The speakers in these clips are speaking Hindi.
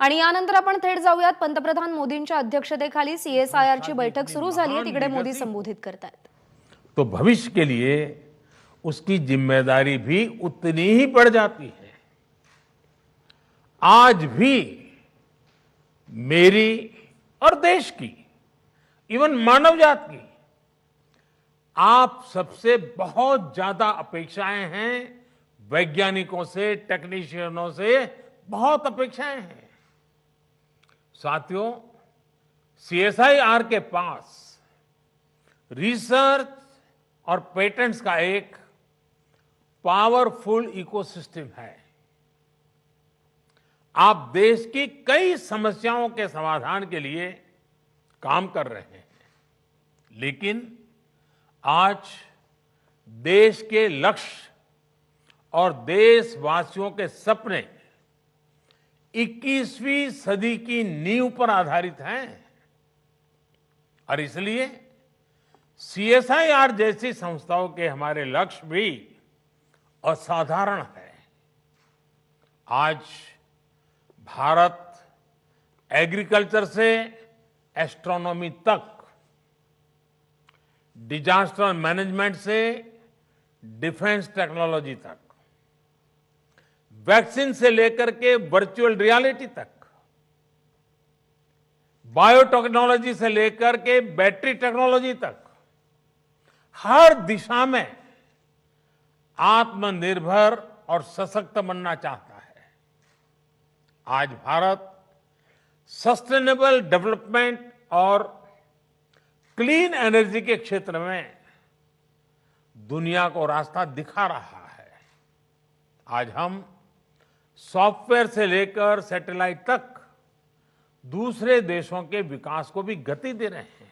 आणि यानंतर आपण थेट जाऊयात पंतप्रधान मोदींच्या अध्यक्षतेखाली सीएसआयआरची बैठक सुरू झाली आहे, तिकडे मोदी संबोधित करतायत। तो भविष्य के लिए उसकी जिम्मेदारी भी उतनी ही बढ़ जाती है। आज भी मेरी और देश की, इवन मानव जात की, आप सबसे बहुत ज्यादा अपेक्षाएं हैं। वैज्ञानिकों से, टेक्नीशियनों से बहुत अपेक्षाएं हैं। साथियों, सीएसआईआर के पास रिसर्च और पेटेंट्स का एक पावरफुल इकोसिस्टम है। आप देश की कई समस्याओं के समाधान के लिए काम कर रहे हैं, लेकिन आज देश के लक्ष्य और देशवासियों के सपने 21वीं सदी की नींव पर आधारित हैं और इसलिए सीएसआईआर जैसी संस्थाओं के हमारे लक्ष्य भी असाधारण है। आज भारत एग्रीकल्चर से एस्ट्रोनॉमी तक, डिजास्टर मैनेजमेंट से डिफेंस टेक्नोलॉजी तक, वैक्सीन से लेकर के वर्चुअल रियलिटी तक, बायोटेक्नोलॉजी से लेकर के बैटरी टेक्नोलॉजी तक, हर दिशा में आत्मनिर्भर और सशक्त बनना चाहता है। आज भारत सस्टेनेबल डेवलपमेंट और क्लीन एनर्जी के क्षेत्र में दुनिया को रास्ता दिखा रहा है। आज हम सॉफ्टवेयर से लेकर सैटेलाइट तक दूसरे देशों के विकास को भी गति दे रहे हैं।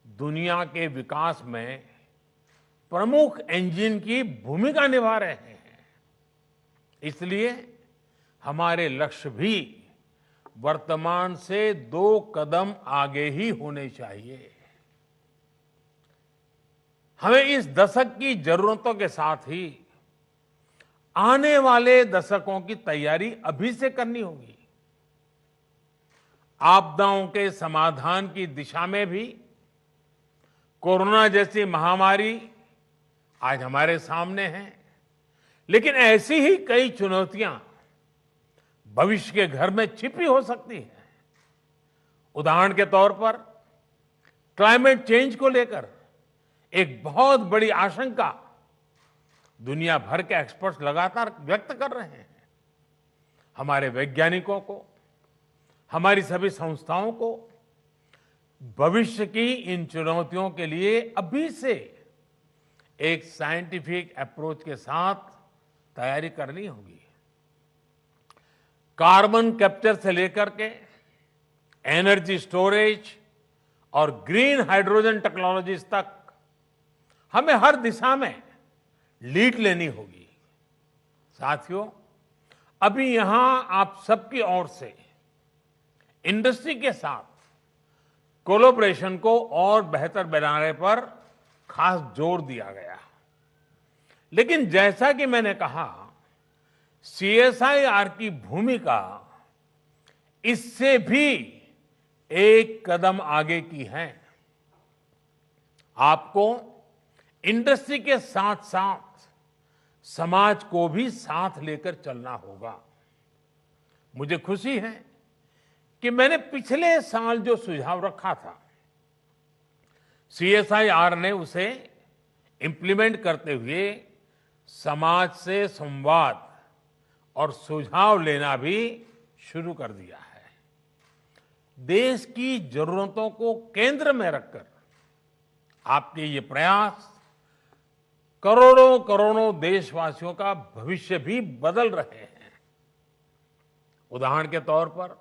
दुनिया के विकास में प्रमुख इंजन की भूमिका निभा रहे हैं। इसलिए हमारे लक्ष्य भी वर्तमान से 2 कदम आगे ही होने चाहिए। हमें इस दशक की जरूरतों के साथ ही आने वाले दशकों की तैयारी अभी से करनी होगी। आपदाओं के समाधान की दिशा में भी कोरोना जैसी महामारी आज हमारे सामने है, लेकिन ऐसी ही कई चुनौतियां भविष्य के घर में छिपी हो सकती है। उदाहरण के तौर पर क्लाइमेट चेंज को लेकर एक बहुत बड़ी आशंका दुनिया भर के एक्सपर्ट्स लगातार व्यक्त कर रहे हैं। हमारे वैज्ञानिकों को, हमारी सभी संस्थाओं को भविष्य की इन चुनौतियों के लिए अभी से एक साइंटिफिक अप्रोच के साथ तैयारी करनी होगी। कार्बन कैप्चर से लेकर के एनर्जी स्टोरेज और ग्रीन हाइड्रोजन टेक्नोलॉजीज तक हमें हर दिशा में लीड लेनी होगी। साथियों, अभी यहां आप सबकी ओर से इंडस्ट्री के साथ कोलैबोरेशन को और बेहतर बनाने पर खास जोर दिया गया। लेकिन जैसा कि मैंने कहा, सीएसआईआर की भूमिका इससे भी एक कदम आगे की है। आपको इंडस्ट्री के साथ साथ समाज को भी साथ लेकर चलना होगा। मुझे खुशी है कि मैंने पिछले साल जो सुझाव रखा था, सीएसआईआर ने उसे इंप्लीमेंट करते हुए समाज से संवाद और सुझाव लेना भी शुरू कर दिया है। देश की जरूरतों को केंद्र में रखकर आपके ये प्रयास करोड़ों करोड़ों देशवासियों का भविष्य भी बदल रहे हैं। उदाहरण के तौर पर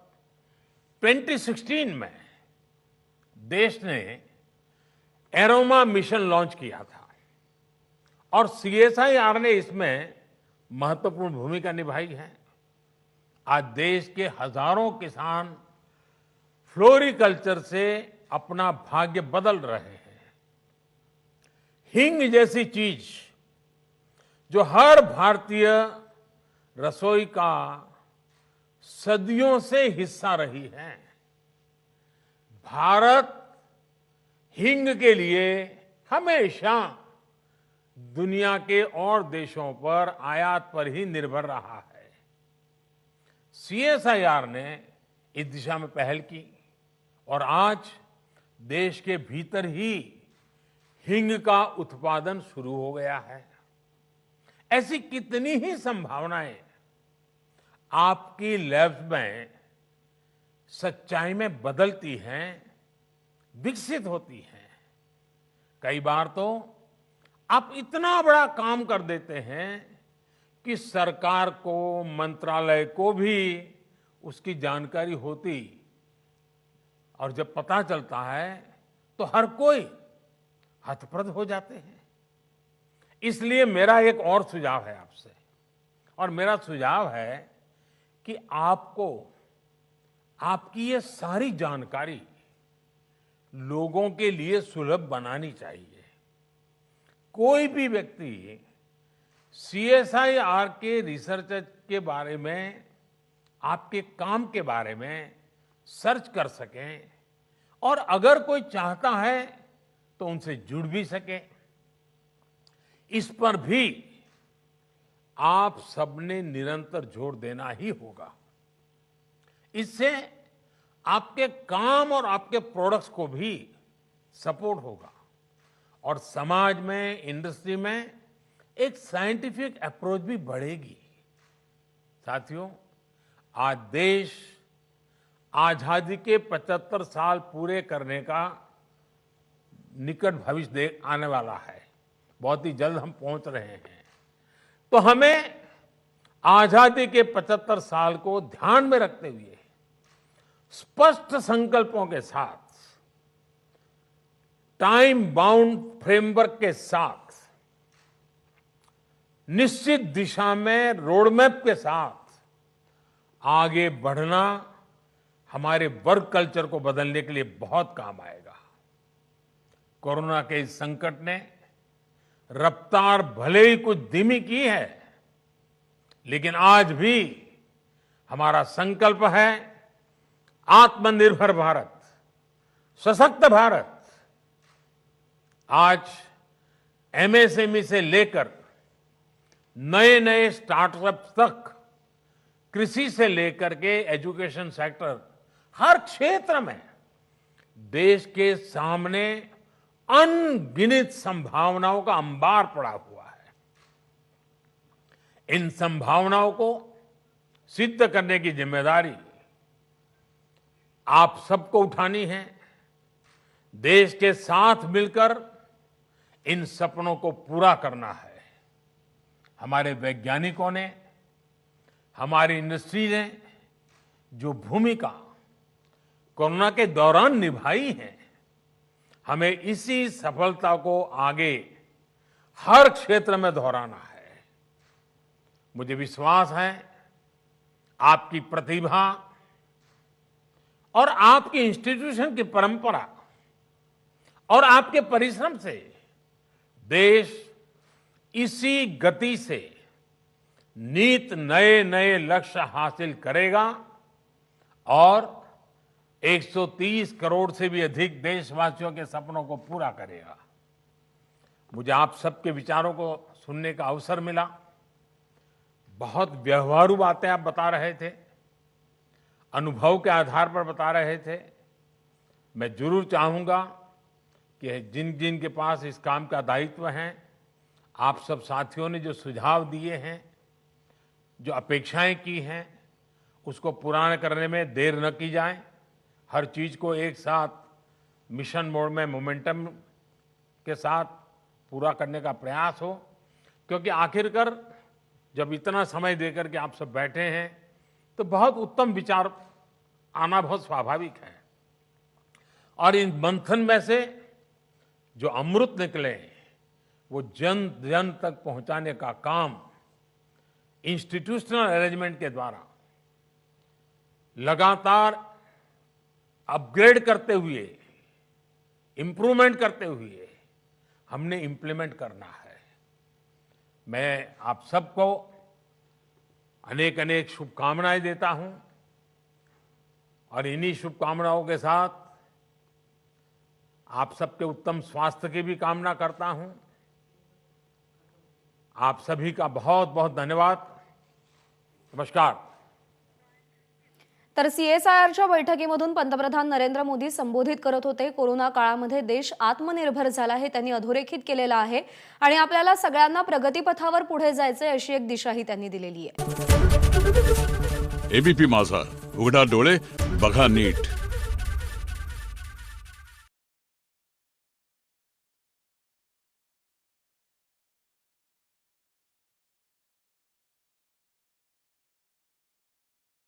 2016 में देश ने एरोमा मिशन लॉन्च किया था और सीएसआईआर ने इसमें महत्वपूर्ण भूमिका निभाई है। आज देश के हजारों किसान फ्लोरिकल्चर से अपना भाग्य बदल रहे हैं। हींग जैसी चीज जो हर भारतीय रसोई का सदियों से हिस्सा रही हैं। भारत हींग के लिए हमेशा दुनिया के और देशों पर आयात पर ही निर्भर रहा है। सीएसआईआर ने इस दिशा में पहल की और आज देश के भीतर ही हींग का उत्पादन शुरू हो गया है। ऐसी कितनी ही संभावनाएं आपकी लैब्स में सच्चाई में बदलती हैं, विकसित होती हैं। कई बार तो आप इतना बड़ा काम कर देते हैं कि सरकार को, मंत्रालय को भी उसकी जानकारी होती, और जब पता चलता है तो हर कोई हतप्रभ हो जाते हैं। इसलिए मेरा एक और सुझाव है आपसे, और मेरा सुझाव है कि आपको आपकी ये सारी जानकारी लोगों के लिए सुलभ बनानी चाहिए। कोई भी व्यक्ति सीएसआईआर के रिसर्च के बारे में, आपके काम के बारे में सर्च कर सकें, और अगर कोई चाहता है तो उनसे जुड़ भी सके। इस पर भी आप सबने निरंतर जोर देना ही होगा। इससे आपके काम और आपके प्रोडक्ट्स को भी सपोर्ट होगा, और समाज में, इंडस्ट्री में एक साइंटिफिक अप्रोच भी बढ़ेगी। साथियों, आज देश आजादी के 75 साल पूरे करने का निकट भविष्य आने वाला है। बहुत ही जल्द हम पहुंच रहे हैं। तो हमें आजादी के 75 साल को ध्यान में रखते हुए स्पष्ट संकल्पों के साथ, टाइम बाउंड फ्रेमवर्क के साथ, निश्चित दिशा में रोडमैप के साथ आगे बढ़ना हमारे वर्क कल्चर को बदलने के लिए बहुत काम आएगा। कोरोना के इस संकट ने रफ्तार भले ही कुछ धीमी की है, लेकिन आज भी हमारा संकल्प है आत्मनिर्भर भारत, सशक्त भारत। आज एमएसएमई से लेकर नए नए स्टार्टअप्स तक, कृषि से लेकर के एजुकेशन सेक्टर, हर क्षेत्र में देश के सामने अनगिनत संभावनाओं का अंबार पड़ा हुआ है। इन संभावनाओं को सिद्ध करने की जिम्मेदारी आप सबको उठानी है। देश के साथ मिलकर इन सपनों को पूरा करना है। हमारे वैज्ञानिकों ने, हमारी इंडस्ट्री ने जो भूमिका कोरोना के दौरान निभाई है, हमें इसी सफलता को आगे हर क्षेत्र में दोहराना है। मुझे विश्वास है आपकी प्रतिभा और आपकी इंस्टीट्यूशन की परंपरा और आपके परिश्रम से देश इसी गति से नित नए नए लक्ष्य हासिल करेगा और 130 करोड़ से भी अधिक देशवासियों के सपनों को पूरा करेगा। मुझे आप सबके विचारों को सुनने का अवसर मिला। बहुत व्यवहारू बातें आप बता रहे थे, अनुभव के आधार पर बता रहे थे। मैं जरूर चाहूंगा कि जिन जिन के पास इस काम का दायित्व है, आप सब साथियों ने जो सुझाव दिए हैं, जो अपेक्षाएं की हैं, उसको पूरा करने में देर न की जाए। हर चीज को एक साथ मिशन मोड में मोमेंटम के साथ पूरा करने का प्रयास हो, क्योंकि आखिरकार जब इतना समय देकर के आप सब बैठे हैं तो बहुत उत्तम विचार आना बहुत स्वाभाविक है। और इन मंथन में से जो अमृत निकले वो जन जन तक पहुंचाने का काम इंस्टीट्यूशनल अरेंजमेंट के द्वारा लगातार अपग्रेड करते हुए, इंप्रूवमेंट करते हुए हमने इंप्लीमेंट करना है। मैं आप सबको अनेक अनेक शुभकामनाएं देता हूं। और इन्हीं शुभकामनाओं के साथ आप सबके उत्तम स्वास्थ्य की भी कामना करता हूं। आप सभी का बहुत बहुत धन्यवाद। नमस्कार। तर CSIRच्या बैठकीमधून पंतप्रधान नरेंद्र मोदी संबोधित करत होते। कोरोना काळामध्ये देश आत्मनिर्भर झाला हे त्यांनी अधोरेखित केलेलं आहे आणि आपल्याला सगळ्यांना प्रगतीपथावर पुढे जायचे अशी एक दिशाही त्यांनी दिलेली आहे। एबीपी माझा, उघडा डोळे बघा नीट।